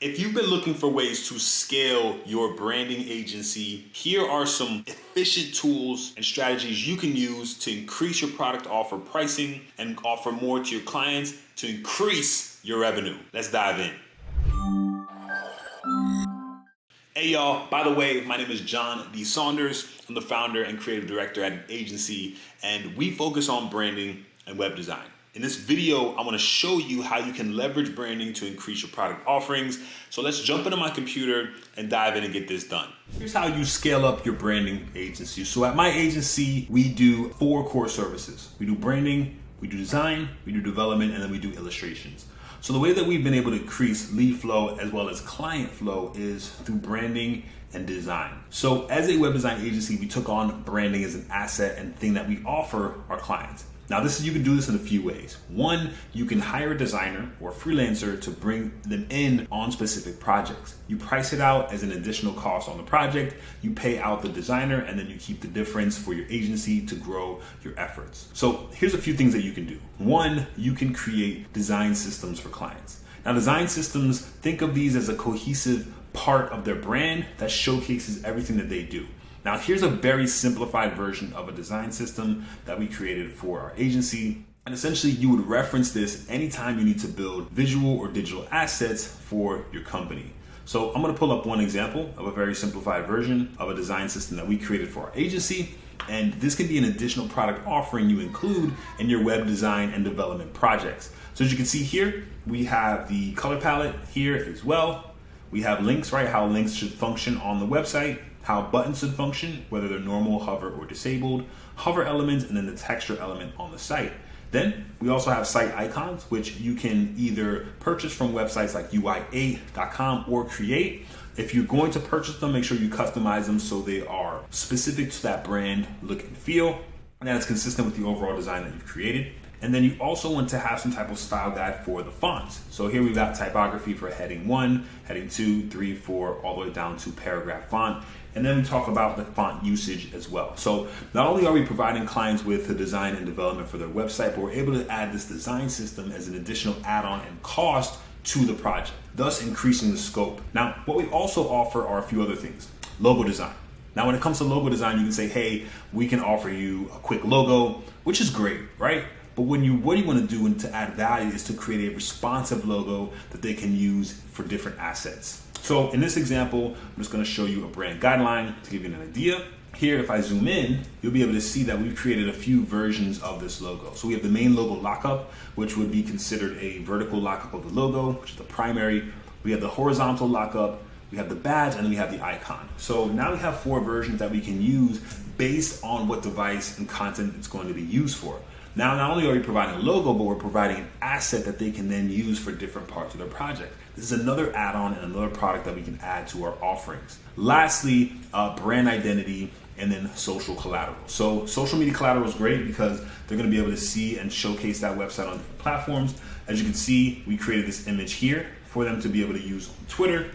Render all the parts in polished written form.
If you've been looking for ways to scale your branding agency, here are some efficient tools and strategies you can use to increase your product offer pricing and offer more to your clients to increase your revenue. Let's dive in. Hey y'all, by the way, my name is John D. Saunders. I'm the founder and creative director at an agency, and we focus on branding and web design. In this video, I want to show you how you can leverage branding to increase your product offerings. So let's jump into my computer and dive in and get this done. Here's how you scale up your branding agency. So at my agency, we do 4 core services. We do branding, we do design, we do development, and then we do illustrations. So the way that we've been able to increase lead flow as well as client flow is through branding and design. So as a web design agency, we took on branding as an asset and thing that we offer our clients. Now you can do this in a few ways. One, you can hire a designer or a freelancer to bring them in on specific projects. You price it out as an additional cost on the project, you pay out the designer, and then you keep the difference for your agency to grow your efforts. So here's a few things that you can do. One, you can create design systems for clients. Now design systems, think of these as a cohesive part of their brand that showcases everything that they do. Now here's a very simplified version of a design system that we created for our agency. And essentially you would reference this anytime you need to build visual or digital assets for your company. So I'm gonna pull up one example of a very simplified version of a design system that we created for our agency. And this can be an additional product offering you include in your web design and development projects. So as you can see here, we have the color palette here as well. We have links, right? How links should function on the website, how buttons should function, whether they're normal, hover, or disabled, hover elements, and then the texture element on the site. Then we also have site icons, which you can either purchase from websites like UI8.com or create. If you're going to purchase them, make sure you customize them so they are specific to that brand look and feel, and that it's consistent with the overall design that you've created. And then you also want to have some type of style guide for the fonts. So here we've got typography for heading 1, heading 2, 3, 4, all the way down to paragraph font. And then we talk about the font usage as well. So not only are we providing clients with the design and development for their website, but we're able to add this design system as an additional add-on and cost to the project, thus increasing the scope. Now, what we also offer are a few other things. Logo design. Now, when it comes to logo design, you can say, hey, we can offer you a quick logo, which is great, right? But what you want to do and to add value is to create a responsive logo that they can use for different assets. So in this example, I'm just going to show you a brand guideline to give you an idea. Here, if I zoom in, you'll be able to see that we've created a few versions of this logo. So we have the main logo lockup, which would be considered a vertical lockup of the logo, which is the primary. We have the horizontal lockup, we have the badge, and then we have the icon. So now we have 4 versions that we can use based on what device and content it's going to be used for. Now, not only are we providing a logo, but we're providing an asset that they can then use for different parts of their project. This is another add-on and another product that we can add to our offerings. Lastly, brand identity and then social collateral. So social media collateral is great because they're going to be able to see and showcase that website on different platforms. As you can see, we created this image here for them to be able to use on Twitter.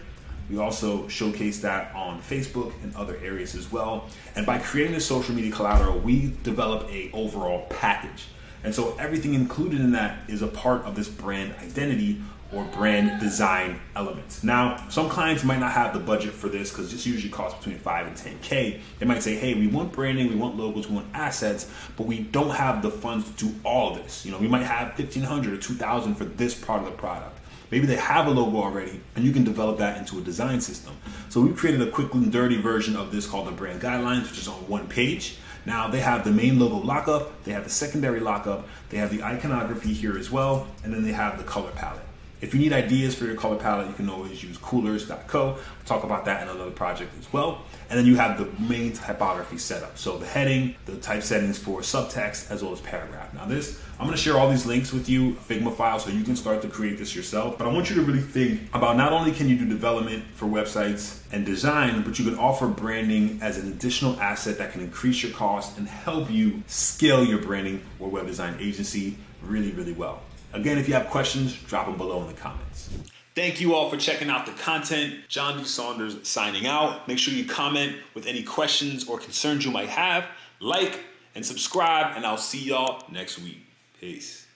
We also showcase that on Facebook and other areas as well. And by creating this social media collateral, we develop a overall package. And so everything included in that is a part of this brand identity or brand design elements. Now, some clients might not have the budget for this because this usually costs between 5 and 10K. They might say, hey, we want branding, we want logos, we want assets, but we don't have the funds to do all of this. We might have $1,500 or $2,000 for this part of the product. Maybe they have a logo already and you can develop that into a design system. So we created a quick and dirty version of this called the brand guidelines, which is on one page. Now they have the main logo lockup, they have the secondary lockup, they have the iconography here as well, and then they have the color palette. If you need ideas for your color palette, you can always use coolers.co. We'll talk about that in another project as well. And then you have the main typography setup. So the heading, the type settings for subtext, as well as paragraph. Now I'm gonna share all these links with you, Figma files, so you can start to create this yourself. But I want you to really think about not only can you do development for websites and design, but you can offer branding as an additional asset that can increase your cost and help you scale your branding or web design agency really, really well. Again, if you have questions, drop them below in the comments. Thank you all for checking out the content. John D. Saunders signing out. Make sure you comment with any questions or concerns you might have. Like and subscribe, and I'll see y'all next week. Peace.